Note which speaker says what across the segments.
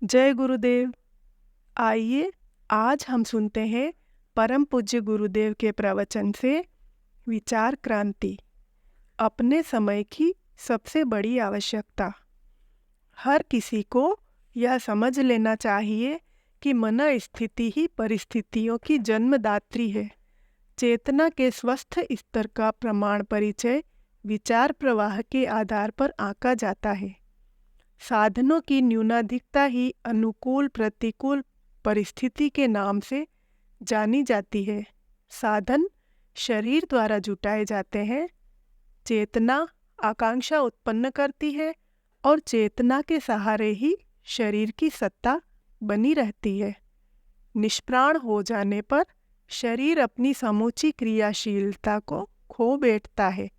Speaker 1: जय गुरुदेव। आइए आज हम सुनते हैं परम पूज्य गुरुदेव के प्रवचन से विचार क्रांति, अपने समय की सबसे बड़ी आवश्यकता। हर किसी को यह समझ लेना चाहिए कि मन स्थिति ही परिस्थितियों की जन्मदात्री है। चेतना के स्वस्थ स्तर का प्रमाण परिचय विचार प्रवाह के आधार पर आंका जाता है। साधनों की न्यूनाधिकता ही अनुकूल प्रतिकूल परिस्थिति के नाम से जानी जाती है। साधन शरीर द्वारा जुटाए जाते हैं। चेतना आकांक्षा उत्पन्न करती है और चेतना के सहारे ही शरीर की सत्ता बनी रहती है। निष्प्राण हो जाने पर शरीर अपनी समूची क्रियाशीलता को खो बैठता है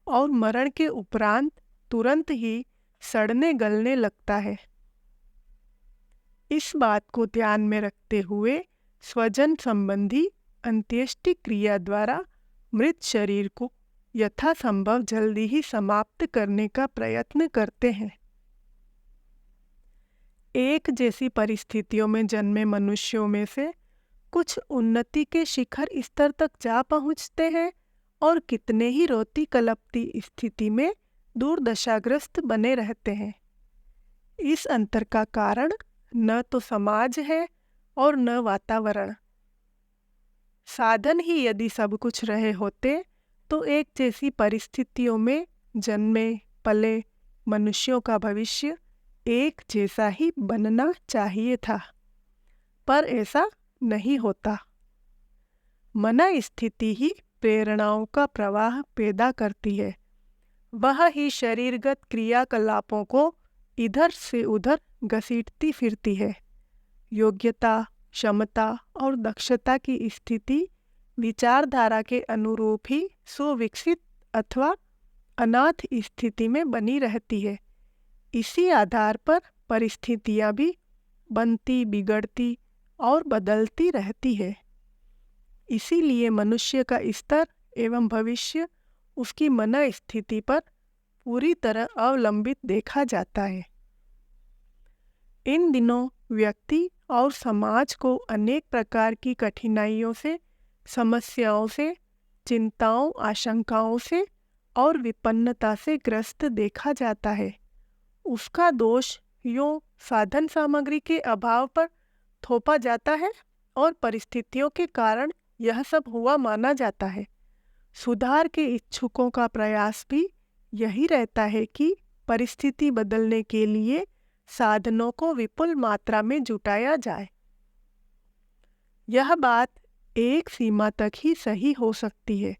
Speaker 1: और मरण के उपरांत तुरंत ही सड़ने गलने लगता है। इस बात को ध्यान में रखते हुए स्वजन संबंधी अंत्येष्टि क्रिया द्वारा मृत शरीर को यथासंभव जल्दी ही समाप्त करने का प्रयत्न करते हैं। एक जैसी परिस्थितियों में जन्मे मनुष्यों में से कुछ उन्नति के शिखर स्तर तक जा पहुँचते हैं और कितने ही रोती कलपती स्थिति में दुर्दशाग्रस्त बने रहते हैं। इस अंतर का कारण न तो समाज है और न वातावरण। साधन ही यदि सब कुछ रहे होते तो एक जैसी परिस्थितियों में जन्मे पले मनुष्यों का भविष्य एक जैसा ही बनना चाहिए था, पर ऐसा नहीं होता। मन स्थिति ही प्रेरणाओं का प्रवाह पैदा करती है। वह ही शरीरगत क्रियाकलापों को इधर से उधर घसीटती फिरती है। योग्यता, क्षमता और दक्षता की स्थिति विचारधारा के अनुरूप ही सुविकसित अथवा अनाथ स्थिति में बनी रहती है। इसी आधार पर परिस्थितियां भी बनती, बिगड़ती और बदलती रहती है। इसीलिए मनुष्य का स्तर एवं भविष्य उसकी मन स्थिति पर पूरी तरह अवलंबित देखा जाता है। इन दिनों व्यक्ति और समाज को अनेक प्रकार की कठिनाइयों से, समस्याओं से, चिंताओं, आशंकाओं से और विपन्नता से ग्रस्त देखा जाता है। उसका दोष यूँ साधन सामग्री के अभाव पर थोपा जाता है और परिस्थितियों के कारण यह सब हुआ माना जाता है। सुधार के इच्छुकों का प्रयास भी यही रहता है कि परिस्थिति बदलने के लिए साधनों को विपुल मात्रा में जुटाया जाए। यह बात एक सीमा तक ही सही हो सकती है।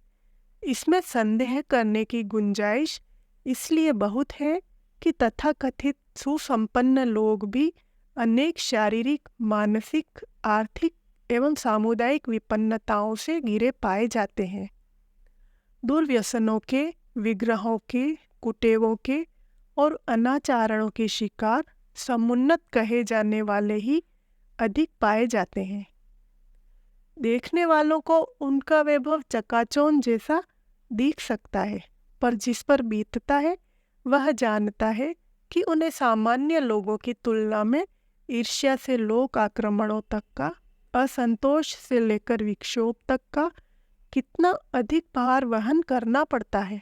Speaker 1: इसमें संदेह करने की गुंजाइश इसलिए बहुत है कि तथाकथित सुसंपन्न लोग भी अनेक शारीरिक, मानसिक, आर्थिक एवं सामुदायिक विपन्नताओं से घिरे पाए जाते हैं। दुर्व्यसनों के, विग्रहों के, कुटेवों के और अनाचारणों के शिकार समुन्नत कहे जाने वाले ही अधिक पाए जाते हैं। देखने वालों को उनका वैभव चकाचौंध जैसा दिख सकता है, पर जिस पर बीतता है वह जानता है कि उन्हें सामान्य लोगों की तुलना में ईर्ष्या से लोक आक्रमणों तक का, असंतोष से लेकर विक्षोभ तक का कितना अधिक भार वहन करना पड़ता है।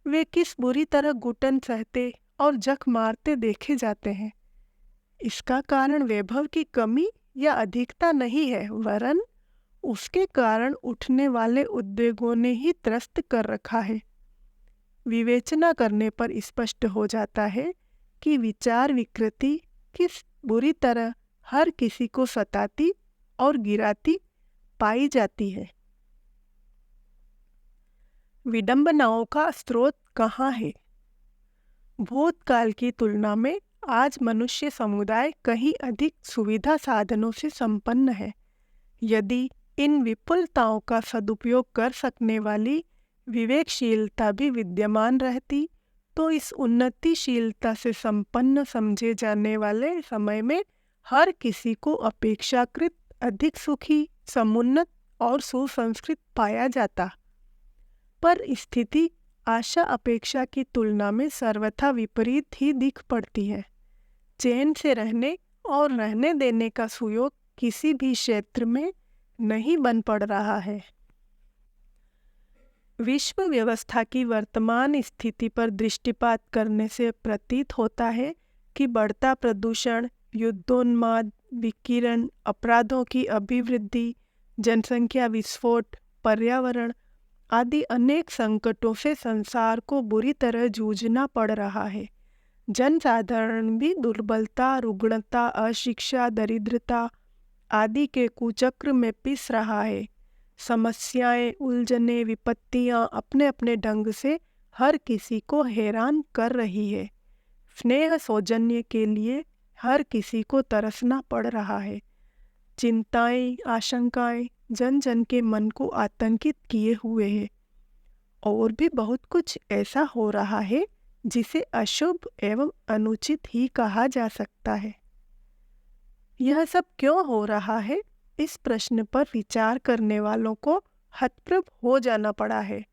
Speaker 1: वे किस बुरी तरह घुटन सहते और जख मारते देखे जाते हैं। इसका कारण वैभव की कमी या अधिकता नहीं है, वरन उसके कारण उठने वाले उद्वेगों ने ही त्रस्त कर रखा है। विवेचना करने पर स्पष्ट हो जाता है कि विचार विकृति किस बुरी तरह हर किसी को सताती और गिराती पाई जाती है। विडंबनाओं का स्रोत कहाँ है? भूतकाल की तुलना में आज मनुष्य समुदाय कहीं अधिक सुविधा साधनों से संपन्न है। यदि इन विपुलताओं का सदुपयोग कर सकने वाली विवेकशीलता भी विद्यमान रहती तो इस उन्नतिशीलता से संपन्न समझे जाने वाले समय में हर किसी को अपेक्षाकृत अधिक सुखी, समुन्नत और सुसंस्कृत पाया जाता। पर स्थिति आशा अपेक्षा की तुलना में सर्वथा विपरीत ही दिख पड़ती है। चैन से रहने और रहने देने का सुयोग किसी भी क्षेत्र में नहीं बन पड़ रहा है। विश्व व्यवस्था की वर्तमान स्थिति पर दृष्टिपात करने से प्रतीत होता है कि बढ़ता प्रदूषण, युद्धोन्माद, विकिरण, अपराधों की अभिवृद्धि, जनसंख्या विस्फोट, पर्यावरण आदि अनेक संकटों से संसार को बुरी तरह जूझना पड़ रहा है। जनसाधारण भी दुर्बलता, रुग्णता, अशिक्षा, दरिद्रता आदि के कुचक्र में पिस रहा है। समस्याएं, उलझने, विपत्तियां अपने अपने ढंग से हर किसी को हैरान कर रही है। स्नेह सौजन्य के लिए हर किसी को तरसना पड़ रहा है। चिंताएं, आशंकाएं जन जन के मन को आतंकित किए हुए है। और भी बहुत कुछ ऐसा हो रहा है जिसे अशुभ एवं अनुचित ही कहा जा सकता है। यह सब क्यों हो रहा है, इस प्रश्न पर विचार करने वालों को हतप्रभ हो जाना पड़ा है।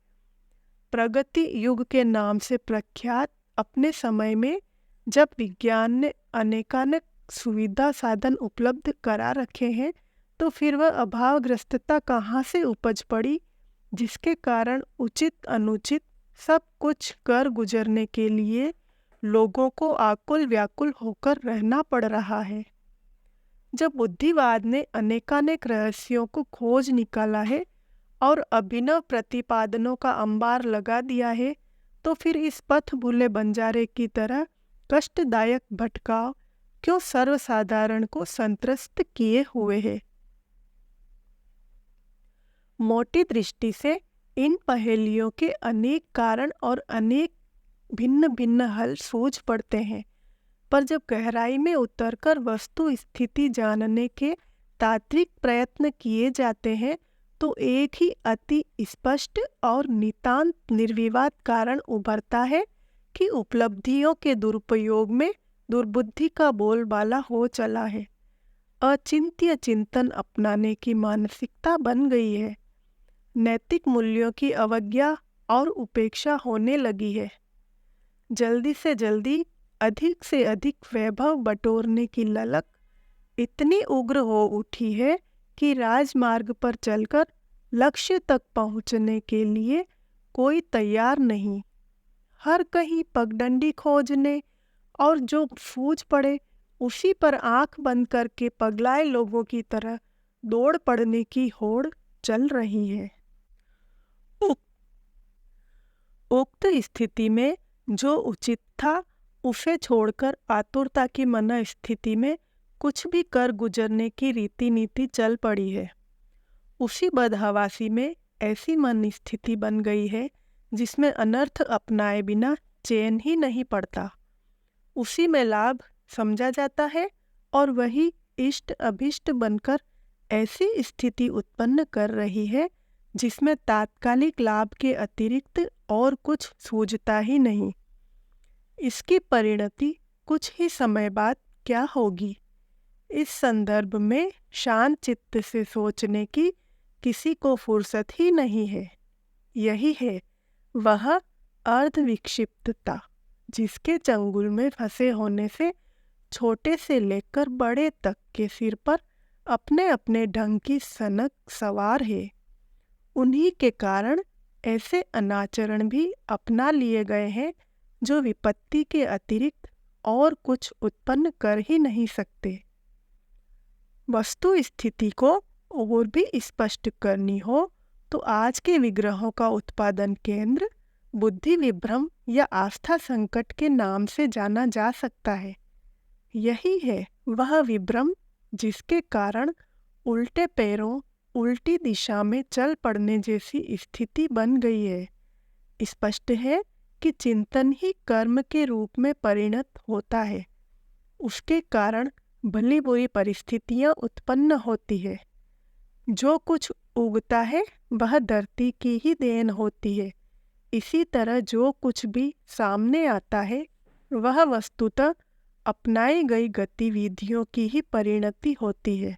Speaker 1: प्रगति युग के नाम से प्रख्यात अपने समय में जब विज्ञान ने अनेकानेक सुविधा साधन उपलब्ध करा रखे हैं, तो फिर वह अभावग्रस्तता कहाँ से उपज पड़ी, जिसके कारण उचित अनुचित सब कुछ कर गुजरने के लिए लोगों को आकुल व्याकुल होकर रहना पड़ रहा है। जब बुद्धिवाद ने अनेकानेक रहस्यों को खोज निकाला है और अभिनव प्रतिपादनों का अंबार लगा दिया है, तो फिर इस पथ भूले बंजारे की तरह कष्टदायक भटकाव क्यों सर्वसाधारण को संत्रस्त किए हुए है। मोटी दृष्टि से इन पहेलियों के अनेक कारण और अनेक भिन्न भिन्न हल सूझ पड़ते हैं, पर जब गहराई में उतरकर वस्तु स्थिति जानने के तात्विक प्रयत्न किए जाते हैं, तो एक ही अति स्पष्ट और नितांत निर्विवाद कारण उभरता है कि उपलब्धियों के दुरुपयोग में दुर्बुद्धि का बोलबाला हो चला है। अचिंत्य चिंतन अपनाने की मानसिकता बन गई है। नैतिक मूल्यों की अवज्ञा और उपेक्षा होने लगी है। जल्दी से जल्दी अधिक से अधिक वैभव बटोरने की ललक इतनी उग्र हो उठी है कि राजमार्ग पर चलकर लक्ष्य तक पहुंचने के लिए कोई तैयार नहीं। हर कहीं पगडंडी खोजने और जो सूझ पड़े उसी पर आंख बंद करके पगलाए लोगों की तरह दौड़ पड़ने की होड़ चल रही है। उक्त स्थिति में जो उचित था उसे छोड़कर आतुरता की मन स्थिति में कुछ भी कर गुजरने की रीति नीति चल पड़ी है। उसी बदहवासी में ऐसी मन स्थिति बन गई है जिसमें अनर्थ अपनाए बिना चैन ही नहीं पड़ता। उसी में लाभ समझा जाता है और वही इष्ट अभिष्ट बनकर ऐसी स्थिति उत्पन्न कर रही है जिसमें तात्कालिक लाभ के अतिरिक्त और कुछ सूझता ही नहीं। इसकी परिणति कुछ ही समय बाद क्या होगी, इस संदर्भ में शांत चित्त से सोचने की किसी को फुर्सत ही नहीं है। यही है वह अर्धविक्षिप्तता जिसके चंगुल में फंसे होने से छोटे से लेकर बड़े तक के सिर पर अपने अपने ढंग की सनक सवार है। उन्हीं के कारण ऐसे अनाचरण भी अपना लिए गए हैं जो विपत्ति के अतिरिक्त और कुछ उत्पन्न कर ही नहीं सकते। वस्तु स्थिति को और भी स्पष्ट करनी हो तो आज के विग्रहों का उत्पादन केंद्र बुद्धि विभ्रम या आस्था संकट के नाम से जाना जा सकता है। यही है वह विभ्रम जिसके कारण उल्टे पैरों उल्टी दिशा में चल पड़ने जैसी स्थिति बन गई है। स्पष्ट है कि चिंतन ही कर्म के रूप में परिणत होता है। उसके कारण भली बुरी परिस्थितियां उत्पन्न होती है। जो कुछ उगता है वह धरती की ही देन होती है। इसी तरह जो कुछ भी सामने आता है वह वस्तुतः अपनाई गई गतिविधियों की ही परिणति होती है।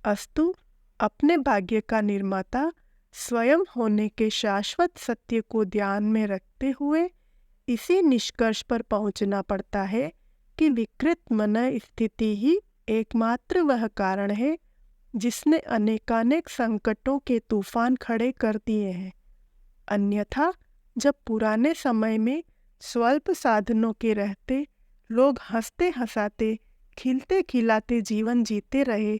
Speaker 1: अस्तु अपने भाग्य का निर्माता स्वयं होने के शाश्वत सत्य को ध्यान में रखते हुए इसी निष्कर्ष पर पहुंचना पड़ता है कि विकृत मन स्थिति ही एकमात्र वह कारण है जिसने अनेकानेक संकटों के तूफान खड़े कर दिए हैं। अन्यथा जब पुराने समय में स्वल्प साधनों के रहते लोग हंसते हंसाते खिलते खिलाते जीवन जीते रहे,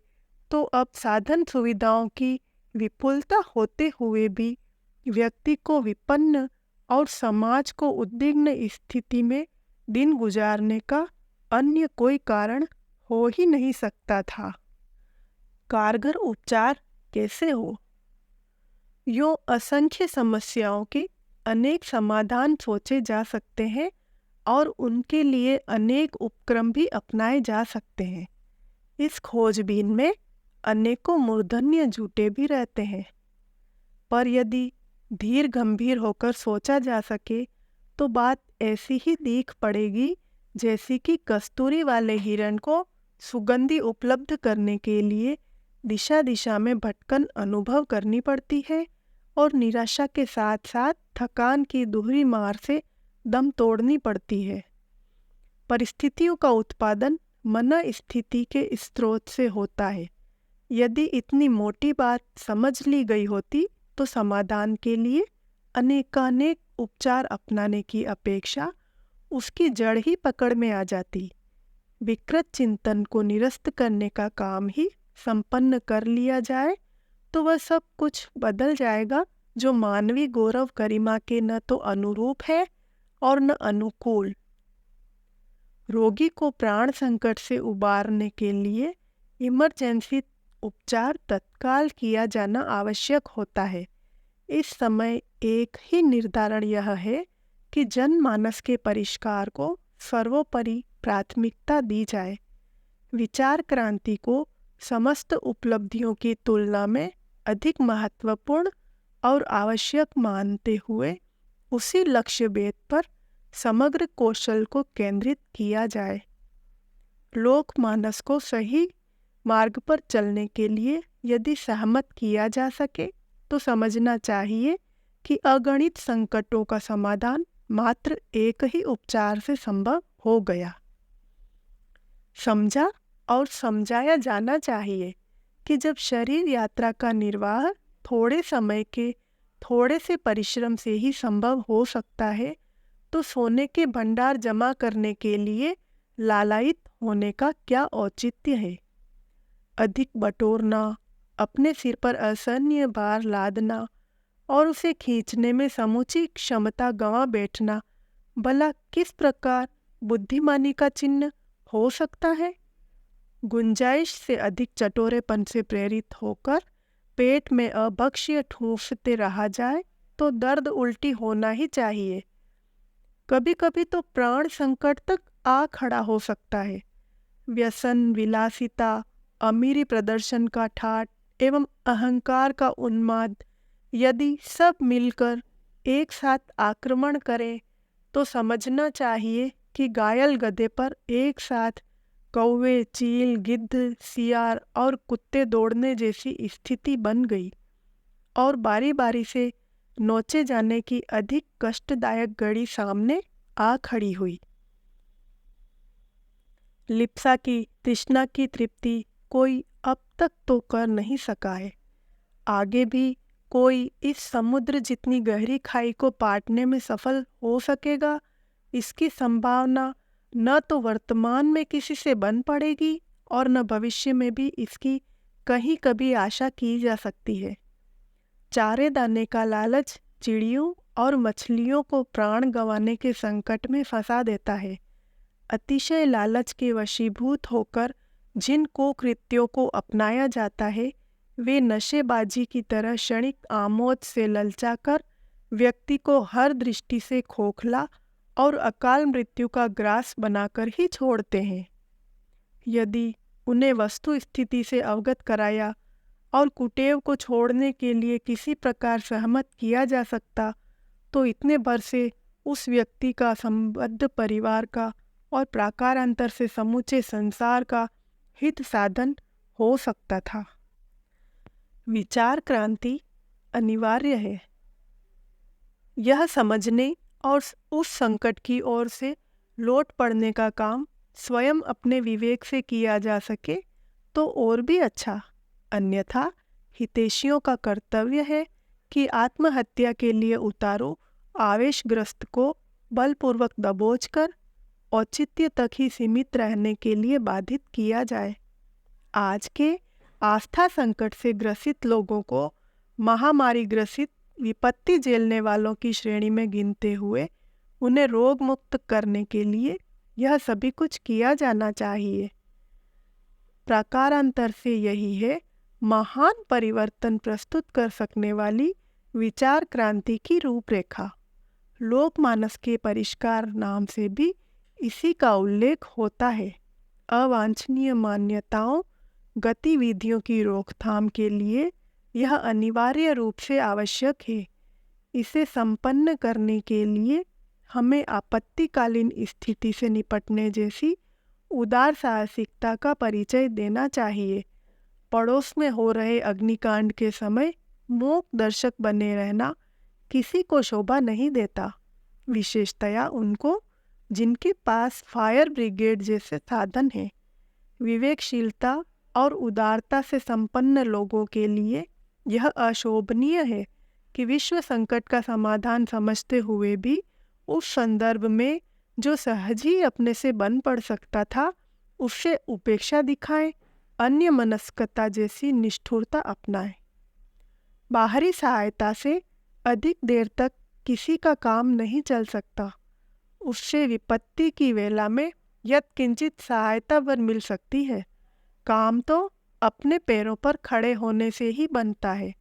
Speaker 1: तो अब साधन सुविधाओं की विपुलता होते हुए भी व्यक्ति को विपन्न और समाज को उद्विग्न स्थिति में दिन गुजारने का अन्य कोई कारण हो ही नहीं सकता था। कारगर उपचार कैसे हो? यूं असंख्य समस्याओं के अनेक समाधान सोचे जा सकते हैं और उनके लिए अनेक उपक्रम भी अपनाए जा सकते हैं। इस खोजबीन में अनेकों मूर्धन्य जुटे भी रहते हैं, पर यदि धीर गंभीर होकर सोचा जा सके तो बात ऐसी ही दिख पड़ेगी जैसी कि कस्तूरी वाले हिरण को सुगंधि उपलब्ध करने के लिए दिशा दिशा में भटकन अनुभव करनी पड़ती है और निराशा के साथ साथ थकान की दोहरी मार से दम तोड़नी पड़ती है। परिस्थितियों का उत्पादन मन स्थिति के स्रोत से होता है। यदि इतनी मोटी बात समझ ली गई होती तो समाधान के लिए अनेकानेक उपचार अपनाने की अपेक्षा उसकी जड़ ही पकड़ में आ जाती। विकृत चिंतन को निरस्त करने का काम ही संपन्न कर लिया जाए तो वह सब कुछ बदल जाएगा जो मानवीय गौरव गरिमा के न तो अनुरूप है और न अनुकूल। रोगी को प्राण संकट से उबारने के लिए इमरजेंसी उपचार तत्काल किया जाना आवश्यक होता है। इस समय एक ही निर्धारण यह है कि जनमानस के परिष्कार को सर्वोपरि प्राथमिकता दी जाए। विचार क्रांति को समस्त उपलब्धियों की तुलना में अधिक महत्वपूर्ण और आवश्यक मानते हुए उसी लक्ष्य भेद पर समग्र कौशल को केंद्रित किया जाए। लोकमानस को सही मार्ग पर चलने के लिए यदि सहमत किया जा सके तो समझना चाहिए कि अगणित संकटों का समाधान मात्र एक ही उपचार से संभव हो गया। समझा और समझाया जाना चाहिए कि जब शरीर यात्रा का निर्वाह थोड़े समय के थोड़े से परिश्रम से ही संभव हो सकता है, तो सोने के भंडार जमा करने के लिए लालायित होने का क्या औचित्य है। अधिक बटोरना, अपने सिर पर असहनीय भार लादना और उसे खींचने में समूची क्षमता गंवा बैठना भला किस प्रकार बुद्धिमानी का चिन्ह हो सकता है। गुंजाइश से अधिक चटोरेपन से प्रेरित होकर पेट में अभक्ष्य ठूंसते रहा जाए तो दर्द उल्टी होना ही चाहिए। कभी कभी तो प्राण संकट तक आ खड़ा हो सकता है। व्यसन, विलासिता, अमीरी प्रदर्शन का ठाट एवं अहंकार का उन्माद यदि सब मिलकर एक साथ आक्रमण करें तो समझना चाहिए कि घायल गधे पर एक साथ कौवे, चील, गिद्ध, सियार और कुत्ते दौड़ने जैसी स्थिति बन गई और बारी बारी से नोचे जाने की अधिक कष्टदायक घड़ी सामने आ खड़ी हुई। लिप्सा की, तृष्णा की तृप्ति कोई अब तक तो कर नहीं सका है। आगे भी कोई इस समुद्र जितनी गहरी खाई को पाटने में सफल हो सकेगा, इसकी संभावना न तो वर्तमान में किसी से बन पड़ेगी और न भविष्य में भी इसकी कहीं कभी आशा की जा सकती है। चारे दाने का लालच चिड़ियों और मछलियों को प्राण गंवाने के संकट में फंसा देता है। अतिशय लालच के वशीभूत होकर जिन कुकृत्यों को अपनाया जाता है वे नशेबाजी की तरह क्षणिक आमोद से ललचाकर व्यक्ति को हर दृष्टि से खोखला और अकाल मृत्यु का ग्रास बनाकर ही छोड़ते हैं। यदि उन्हें वस्तु स्थिति से अवगत कराया और कुटेव को छोड़ने के लिए किसी प्रकार सहमत किया जा सकता तो इतने भर से उस व्यक्ति का संबद्ध परिवार का और प्राकारांतर से समूचे संसार का हित साधन हो सकता था। विचार क्रांति अनिवार्य है। यह समझने और उस संकट की ओर से लौट पड़ने का काम स्वयं अपने विवेक से किया जा सके तो और भी अच्छा। अन्यथा हितैषियों का कर्तव्य है कि आत्महत्या के लिए उतारू आवेशग्रस्त को बलपूर्वक दबोचकर औचित्य तक ही सीमित रहने के लिए बाधित किया जाए। आज के आस्था संकट से ग्रसित लोगों को महामारी ग्रसित विपत्ति झेलने वालों की श्रेणी में गिनते हुए उन्हें रोग मुक्त करने के लिए यह सभी कुछ किया जाना चाहिए। प्रकारांतर से यही है महान परिवर्तन प्रस्तुत कर सकने वाली विचार क्रांति की रूपरेखा। लोकमानस के परिष्कार नाम से भी इसी का उल्लेख होता है। अवांछनीय मान्यताओं गतिविधियों की रोकथाम के लिए यह अनिवार्य रूप से आवश्यक है। इसे संपन्न करने के लिए हमें आपत्तिकालीन स्थिति से निपटने जैसी उदार साहसिकता का परिचय देना चाहिए। पड़ोस में हो रहे अग्निकांड के समय मूक दर्शक बने रहना किसी को शोभा नहीं देता, विशेषतया उनको जिनके पास फायर ब्रिगेड जैसे साधन हैं। विवेकशीलता और उदारता से संपन्न लोगों के लिए यह अशोभनीय है कि विश्व संकट का समाधान समझते हुए भी उस संदर्भ में जो सहज ही अपने से बन पड़ सकता था उससे उपेक्षा दिखाएं, अन्य मनस्कता जैसी निष्ठुरता अपनाएं। बाहरी सहायता से अधिक देर तक किसी का काम नहीं चल सकता। उससे विपत्ति की वेला में यत्किंचित सहायता वर मिल सकती है। काम तो अपने पैरों पर खड़े होने से ही बनता है।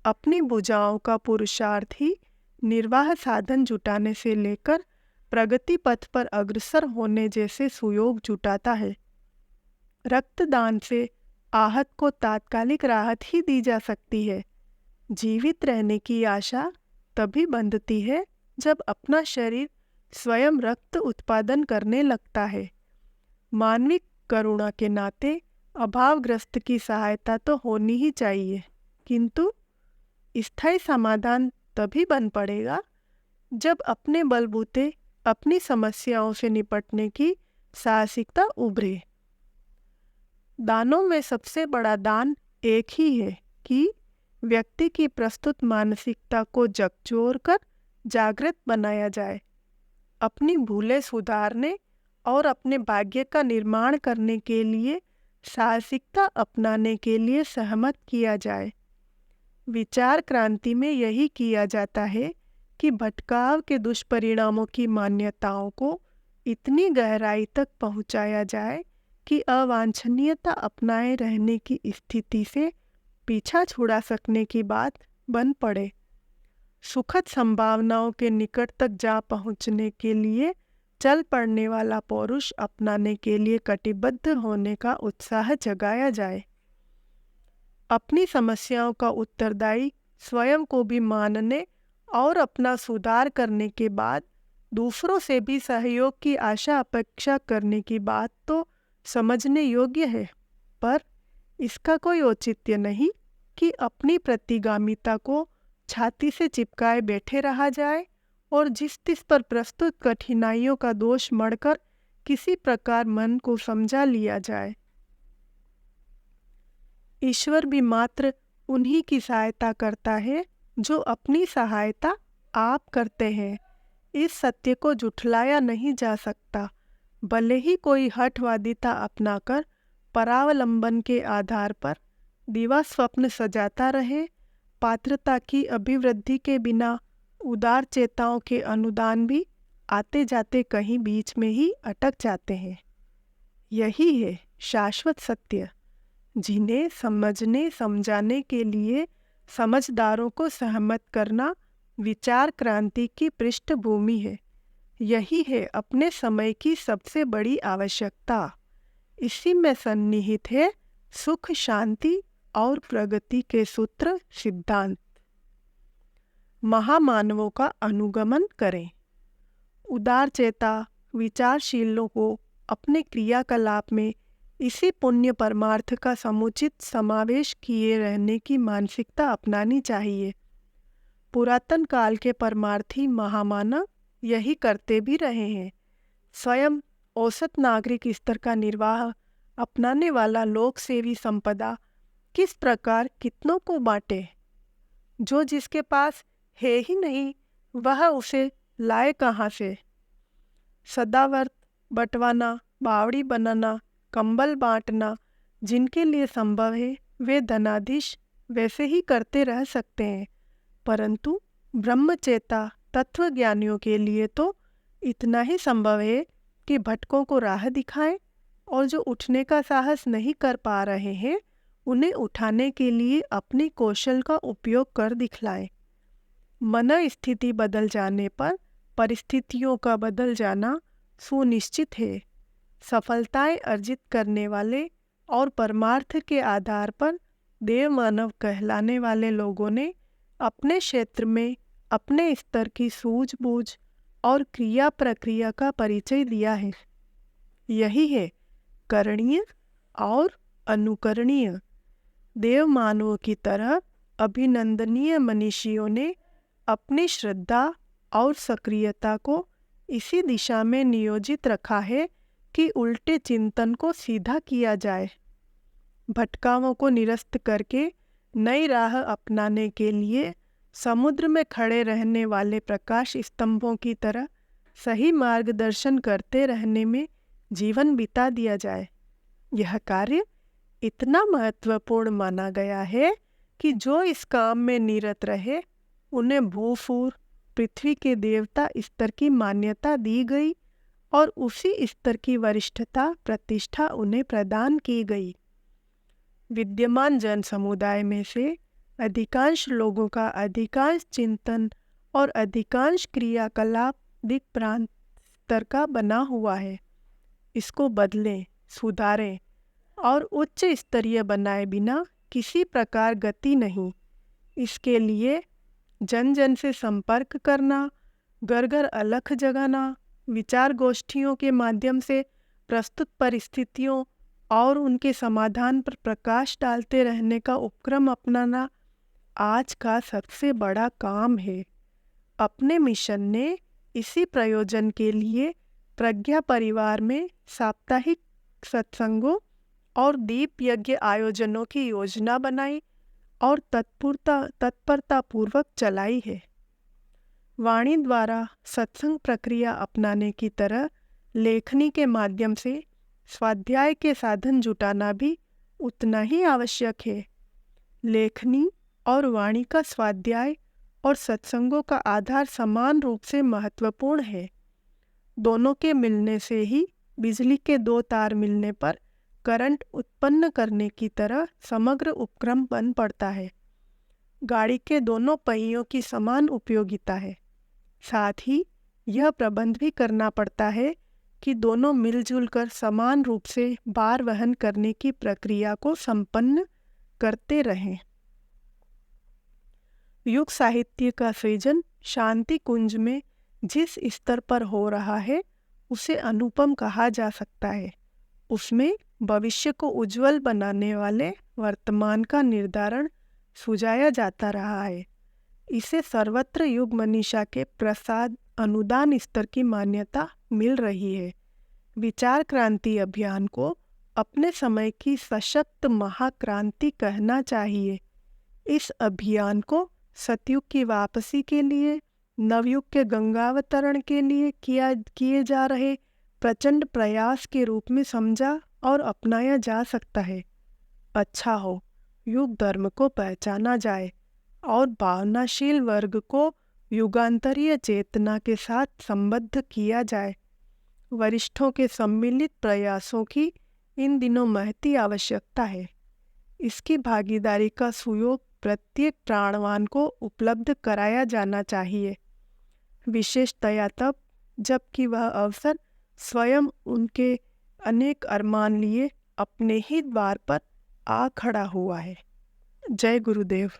Speaker 1: अपनी भुजाओं का पुरुषार्थ ही निर्वाह साधन जुटाने से लेकर प्रगति पथ पर अग्रसर होने जैसे सुयोग जुटाता है। रक्तदान से आहत को तात्कालिक राहत ही दी जा सकती है। जीवित रहने की आशा तभी बंधती है जब अपना शरीर स्वयं रक्त उत्पादन करने लगता है। मानविक करुणा के नाते अभावग्रस्त की सहायता तो होनी ही चाहिए, किंतु स्थायी समाधान तभी बन पड़ेगा जब अपने बलबूते अपनी समस्याओं से निपटने की साहसिकता उभरे। दानों में सबसे बड़ा दान एक ही है कि व्यक्ति की प्रस्तुत मानसिकता को झकझोर कर जागृत बनाया जाए, अपनी भूलें सुधारने और अपने भाग्य का निर्माण करने के लिए साहसिकता अपनाने के लिए सहमत किया जाए। विचार क्रांति में यही किया जाता है कि भटकाव के दुष्परिणामों की मान्यताओं को इतनी गहराई तक पहुंचाया जाए कि अवांछनीयता अपनाए रहने की स्थिति से पीछा छुड़ा सकने की बात बन पड़े। सुखद संभावनाओं के निकट तक जा पहुंचने के लिए चल पड़ने वाला पौरुष अपनाने के लिए कटिबद्ध होने का उत्साह जगाया जाए। अपनी समस्याओं का उत्तरदायी स्वयं को भी मानने और अपना सुधार करने के बाद दूसरों से भी सहयोग की आशा अपेक्षा करने की बात तो समझने योग्य है, पर इसका कोई औचित्य नहीं कि अपनी प्रतिगामिता को छाती से चिपकाए बैठे रहा जाए और जिस तिस पर प्रस्तुत कठिनाइयों का दोष मढ़कर किसी प्रकार मन को समझा लिया जाए। ईश्वर भी मात्र उन्हीं की सहायता करता है जो अपनी सहायता आप करते हैं। इस सत्य को झुठलाया नहीं जा सकता। भले ही कोई हठवादिता अपनाकर परावलंबन के आधार पर दिवा स्वप्न सजाता रहे, पात्रता की अभिवृद्धि के बिना उदार चेताओं के अनुदान भी आते जाते कहीं बीच में ही अटक जाते हैं। यही है शाश्वत सत्य, जिन्हें समझने समझाने के लिए समझदारों को सहमत करना विचार क्रांति की पृष्ठभूमि है। यही है अपने समय की सबसे बड़ी आवश्यकता। इसी में सन्निहित है सुख, शांति और प्रगति के सूत्र सिद्धांत। महामानवों का अनुगमन करें। उदार चेता विचारशीलों को अपने क्रियाकलाप में इसी पुण्य परमार्थ का समुचित समावेश किए रहने की मानसिकता अपनानी चाहिए। पुरातन काल के परमार्थी महामानव यही करते भी रहे हैं। स्वयं औसत नागरिक स्तर का निर्वाह अपनाने वाला लोक सेवी संपदा किस प्रकार कितनों को बांटे? जो जिसके पास है ही नहीं, वह उसे लाए कहाँ से? सदावर्त बंटवाना, बावड़ी बनाना, कंबल बांटना जिनके लिए संभव है वे धनाधीश वैसे ही करते रह सकते हैं, परंतु ब्रह्मचेता तत्वज्ञानियों के लिए तो इतना ही संभव है कि भटकों को राह दिखाएं और जो उठने का साहस नहीं कर पा रहे हैं उन्हें उठाने के लिए अपने कौशल का उपयोग कर दिखलाएं। मन स्थिति बदल जाने पर परिस्थितियों का बदल जाना सुनिश्चित है। सफलताएं अर्जित करने वाले और परमार्थ के आधार पर देव मानव कहलाने वाले लोगों ने अपने क्षेत्र में अपने स्तर की सूझबूझ और क्रिया प्रक्रिया का परिचय दिया है। यही है करणीय और अनुकरणीय। देव मानवों की तरह अभिनंदनीय मनीषियों ने अपनी श्रद्धा और सक्रियता को इसी दिशा में नियोजित रखा है कि उल्टे चिंतन को सीधा किया जाए। भटकावों को निरस्त करके नई राह अपनाने के लिए समुद्र में खड़े रहने वाले प्रकाश स्तंभों की तरह सही मार्गदर्शन करते रहने में जीवन बिता दिया जाए। यह कार्य इतना महत्वपूर्ण माना गया है कि जो इस काम में निरत रहे उन्हें भूफूर पृथ्वी के देवता स्तर की मान्यता दी गई और उसी स्तर की वरिष्ठता प्रतिष्ठा उन्हें प्रदान की गई। विद्यमान जन समुदाय में से अधिकांश लोगों का अधिकांश चिंतन और अधिकांश क्रियाकलाप दिक्प्रांत स्तर का बना हुआ है। इसको बदलें, सुधारें और उच्च स्तरीय बनाए बिना किसी प्रकार गति नहीं। इसके लिए जन जन से संपर्क करना, घर घर अलख जगाना, विचार गोष्ठियों के माध्यम से प्रस्तुत परिस्थितियों और उनके समाधान पर प्रकाश डालते रहने का उपक्रम अपनाना आज का सबसे बड़ा काम है। अपने मिशन ने इसी प्रयोजन के लिए प्रज्ञा परिवार में साप्ताहिक सत्संगों और दीप यज्ञ आयोजनों की योजना बनाई और तत्परता पूर्वक चलाई है। वाणी द्वारा सत्संग प्रक्रिया अपनाने की तरह लेखनी के माध्यम से स्वाध्याय के साधन जुटाना भी उतना ही आवश्यक है। लेखनी और वाणी का स्वाध्याय और सत्संगों का आधार समान रूप से महत्वपूर्ण है। दोनों के मिलने से ही बिजली के दो तार मिलने पर करंट उत्पन्न करने की तरह समग्र उपक्रम बन पड़ता है। गाड़ी के दोनों पहियों की समान उपयोगिता है। साथ ही यह प्रबंध भी करना पड़ता है कि दोनों मिलजुल कर समान रूप से भार वहन करने की प्रक्रिया को संपन्न करते रहें। युग साहित्य का सृजन शांति कुंज में जिस स्तर पर हो रहा है उसे अनुपम कहा जा सकता है। उसमें भविष्य को उज्जवल बनाने वाले वर्तमान का निर्धारण सुझाया जाता रहा है। इसे सर्वत्र युग मनीषा के प्रसाद अनुदान स्तर की मान्यता मिल रही है। विचार क्रांति अभियान को अपने समय की सशक्त महाक्रांति कहना चाहिए। इस अभियान को सतयुग की वापसी के लिए, नवयुग के गंगावतरण के लिए किए जा रहे प्रचंड प्रयास के रूप में समझा और अपनाया जा सकता है। अच्छा हो युग धर्म को पहचाना जाए और भावनाशील वर्ग को युगांतरीय चेतना के साथ संबद्ध किया जाए। वरिष्ठों के सम्मिलित प्रयासों की इन दिनों महती आवश्यकता है। इसकी भागीदारी का सुयोग प्रत्येक प्राणवान को उपलब्ध कराया जाना चाहिए, विशेषतया तब जबकि वह अवसर स्वयं उनके अनेक अरमान लिए अपने ही द्वार पर आ खड़ा हुआ है। जय गुरुदेव।